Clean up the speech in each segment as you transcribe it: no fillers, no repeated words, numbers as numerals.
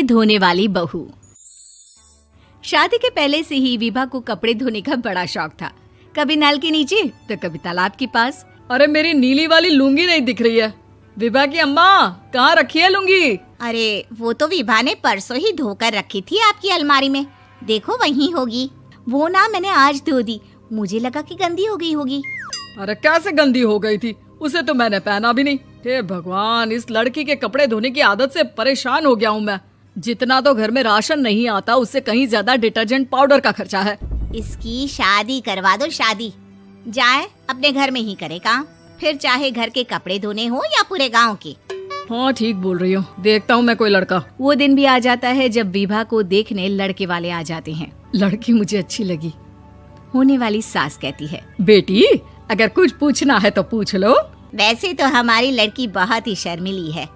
धोने वाली बहू। शादी के पहले से ही विभा को कपड़े धोने का बड़ा शौक था। कभी नल के नीचे तो कभी तालाब के पास। अरे मेरी नीली वाली लुंगी नहीं दिख रही है। विभा की अम्मा, कहाँ रखी है लुंगी? अरे वो तो विभा ने परसों ही धोकर रखी थी आपकी अलमारी में, देखो वहीं होगी। वो ना मैंने आज धो दी, मुझे लगा कि गंदी हो गई होगी। अरे कैसे गंदी हो गई थी? उसे तो मैंने पहना भी नहीं। हे भगवान, इस लड़की के कपड़े धोने की आदत से परेशान हो गया हूँ मैं। जितना तो घर में राशन नहीं आता, उससे कहीं ज्यादा डिटर्जेंट पाउडर का खर्चा है। इसकी शादी करवा दो, शादी जाए अपने घर में ही करे काम, फिर चाहे घर के कपड़े धोने हो या पूरे गांव के। हाँ ठीक बोल रही हूँ, देखता हूँ मैं कोई लड़का। वो दिन भी आ जाता है जब विभा को देखने लड़के वाले आ जाते हैं। लड़की मुझे अच्छी लगी। होने वाली सास कहती है, बेटी अगर कुछ पूछना है तो पूछ लो। वैसे तो हमारी लड़की बहुत ही शर्मीली है,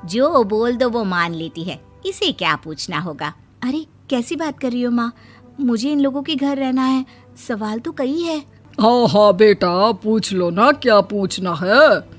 जो बोल दो वो मान लेती है, इसे क्या पूछना होगा। अरे कैसी बात कर रही हो माँ, मुझे इन लोगों के घर रहना है, सवाल तो कई है। हाँ हाँ बेटा, पूछ लो ना, क्या पूछना है।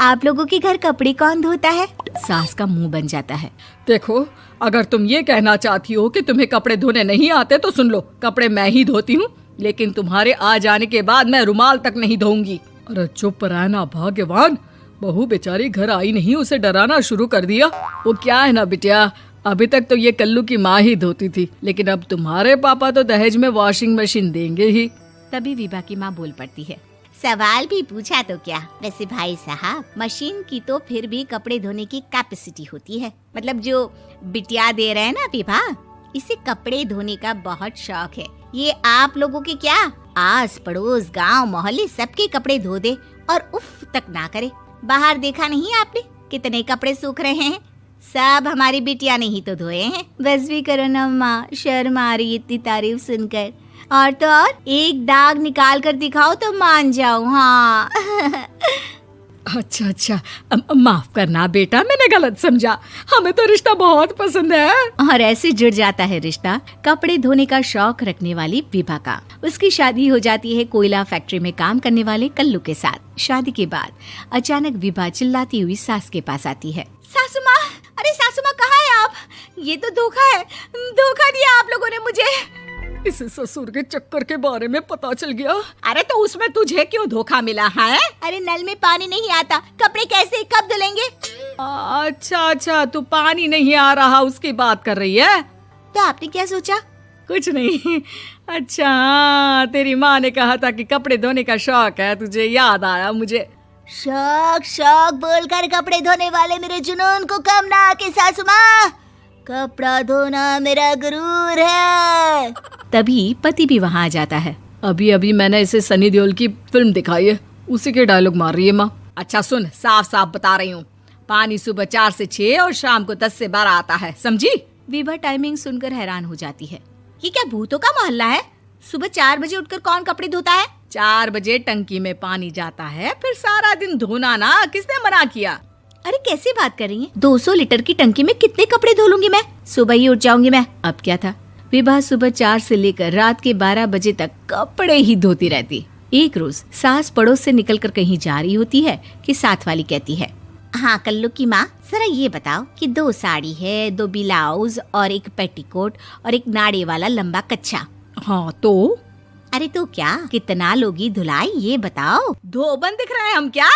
आप लोगों के घर कपड़े कौन धोता है? सास का मुंह बन जाता है। देखो, अगर तुम ये कहना चाहती हो कि तुम्हें कपड़े धोने नहीं आते तो सुन लो, कपड़े मैं ही धोती हूँ, लेकिन तुम्हारे आ जाने के बाद मैं रुमाल तक नहीं धोऊंगी। अरे चुप रहना भाग्यवान, बहू बेचारी घर आई नहीं, उसे डराना शुरू कर दिया। वो क्या है ना बिटिया, अभी तक तो ये कल्लू की माँ ही धोती थी, लेकिन अब तुम्हारे पापा तो दहेज में वॉशिंग मशीन देंगे ही। तभी विभा की माँ बोल पड़ती है, सवाल भी पूछा तो क्या। वैसे भाई साहब, मशीन की तो फिर भी कपड़े धोने की कैपेसिटी होती है। मतलब जो बिटिया दे रहे हैं ना विभा, इसे कपड़े धोने का बहुत शौक है। ये आप लोगों के क्या, आस पड़ोस गांव मोहल्ले सबके कपड़े धो दे और उफ तक ना करे। बाहर देखा नहीं आपने कितने कपड़े सूख रहे हैं? सब हमारी बिटिया ने ही तो धोए हैं। बस भी करो ना माँ, शर्म आ रही इतनी तारीफ सुनकर। और तो और एक दाग निकाल कर दिखाओ तो मान जाओ। हाँ अच्छा अच्छा, माफ करना बेटा, मैंने गलत समझा। हमें तो रिश्ता बहुत पसंद है। और ऐसे जुड़ जाता है रिश्ता कपड़े धोने का शौक रखने वाली विभा का। उसकी शादी हो जाती है कोयला फैक्ट्री में काम करने वाले कल्लू के साथ। शादी के बाद अचानक विभा चिल्लाती हुई सास के पास आती है। सासू माँ, अरे सासू माँ कहाँ है आप? ये तो धोखा है, धोखा दिया आप लोगों ने मुझे। इसे ससुर के चक्कर के बारे में पता चल गया। अरे तो उसमें तुझे क्यों धोखा मिला है? अरे नल में पानी नहीं आता, कपड़े कैसे कब धुलेंगे? अच्छा अच्छा, तू पानी नहीं आ रहा उसकी बात कर रही है। तो आपने क्या सोचा? कुछ नहीं। अच्छा, तेरी माँ ने कहा था कि कपड़े धोने का शौक है तुझे, याद आया मुझे। शौक शौक बोलकर कपड़े धोने वाले मेरे जुनून को कम ना आके सासू माँ, कपड़ा धोना मेरा गुरूर है। तभी पति भी वहाँ आ जाता है। अभी अभी मैंने इसे सनी देओल की फिल्म दिखाई है, उसी के डायलॉग मार रही है माँ। अच्छा सुन, साफ साफ बता रही हूँ, पानी सुबह 4 से 6 और शाम को 10 से 12 आता है, समझी? विभा टाइमिंग सुनकर हैरान हो जाती है। ये क्या भूतों का मोहल्ला है? सुबह 4 बजे उठकर कौन कपड़े धोता है? 4 बजे टंकी में पानी जाता है, फिर सारा दिन धोना ना, किसने मना किया? अरे कैसी बात कर रही हैं? 200 लीटर की टंकी में कितने कपड़े धो लूंगी मैं, सुबह ही उठ जाऊंगी मैं। अब क्या था, विभा सुबह 4 से लेकर रात के 12 बजे तक कपड़े ही धोती रहती। एक रोज सास पड़ोस से निकलकर कहीं जा रही होती है कि साथ वाली कहती है, हाँ कल्लू की माँ, जरा ये बताओ कि 2 साड़ी है, 2 ब्लाउज और एक पेटीकोट और एक नाड़े वाला लंबा कच्छा। हाँ तो? अरे तो क्या, कितना लोगी धुलाई ये बताओ। धोबन दिख रहे हैं हम क्या?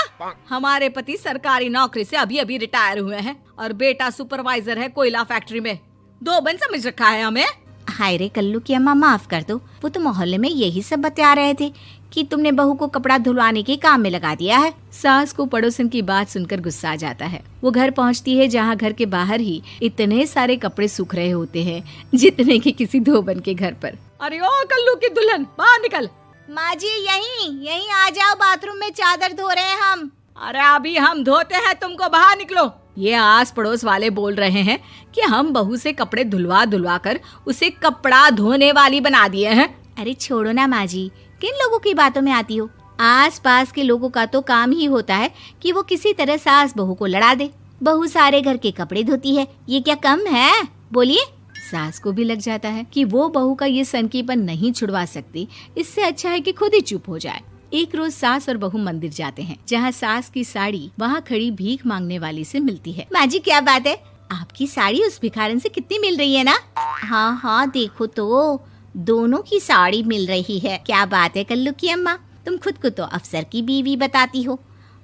हमारे पति सरकारी नौकरी से अभी अभी रिटायर हुए हैं और बेटा सुपरवाइजर है कोयला फैक्ट्री में। धोबन समझ रखा है हमें? हाय रे कल्लू की अम्मा, माफ कर दो, वो तो मोहल्ले में यही सब बता रहे थे कि तुमने बहू को कपड़ा धुलवाने के काम में लगा दिया है। सास को पड़ोसन की बात सुनकर गुस्सा आ जाता है। वो घर पहुंचती है जहां घर के बाहर ही इतने सारे कपड़े सूख रहे होते हैं जितने कि किसी धोबन के घर पर। अरे ओ कल्लू की दुल्हन, बाहर निकल। माँ जी यहीं आ जाओ, बाथरूम में चादर धो रहे हैं हम। अरे अभी हम धोते हैं, तुमको बाहर निकलो। ये आस पड़ोस वाले बोल रहे हैं कि हम बहू से कपड़े धुलवा धुलवा कर उसे कपड़ा धोने वाली बना दिए हैं। अरे छोड़ो ना माँ जी, किन लोगों की बातों में आती हो? आस पास के लोगों का तो काम ही होता है कि वो किसी तरह सास बहू को लड़ा दे। बहू सारे घर के कपड़े धोती है, ये क्या कम है? बोलिए। सास को भी लग जाता है कि वो बहू का ये सनकीपन नहीं छुड़वा सकती, इससे अच्छा है कि खुद ही चुप हो जाए। एक रोज सास और बहू मंदिर जाते हैं, जहाँ सास की साड़ी वहाँ खड़ी भीख मांगने वाली से मिलती है। माँ जी क्या बात है, आपकी साड़ी उस भिखारन से कितनी मिल रही है ना? हाँ हाँ देखो तो, दोनों की साड़ी मिल रही है। क्या बात है कल्लू की अम्मा, तुम खुद को तो अफसर की बीवी बताती हो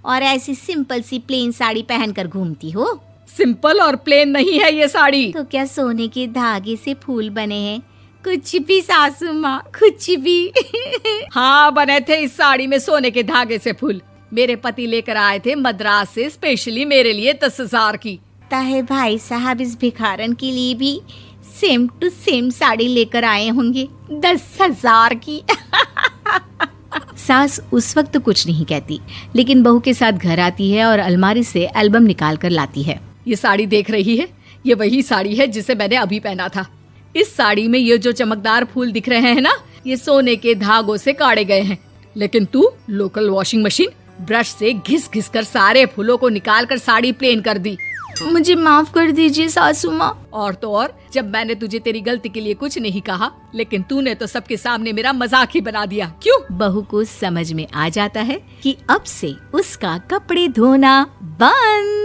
और ऐसी सिंपल सी प्लेन साड़ी पहनकर घूमती हो। सिंपल और प्लेन नहीं है ये साड़ी। तो क्या सोने के धागे से फूल बने हैं? कुछ भी सासू माँ, कुछ भी। हाँ बने थे इस साड़ी में सोने के धागे से फूल। मेरे पति लेकर आए थे मद्रास से स्पेशली मेरे लिए 10,000 की। ताहे भाई साहब इस भिखारन के लिए भी सेम टू सेम साड़ी लेकर आए होंगे 10,000 की। सास उस वक्त तो कुछ नहीं कहती, लेकिन बहू के साथ घर आती है और अलमारी से एल्बम निकाल कर लाती है। ये साड़ी देख रही है, ये वही साड़ी है जिसे मैंने अभी पहना था। इस साड़ी में ये जो चमकदार फूल दिख रहे हैं ना, ये सोने के धागों से काढ़े गए हैं। लेकिन तू लोकल वॉशिंग मशीन ब्रश से घिस घिस कर सारे फूलों को निकाल कर साड़ी प्लेन कर दी। मुझे माफ कर दीजिए सासू माँ। और तो और, जब मैंने तुझे तेरी गलती के लिए कुछ नहीं कहा, लेकिन तूने तो सबके सामने मेरा मजाक ही बना दिया। क्यों? बहू को समझ में आ जाता है कि अब से उसका कपड़े धोना बंद।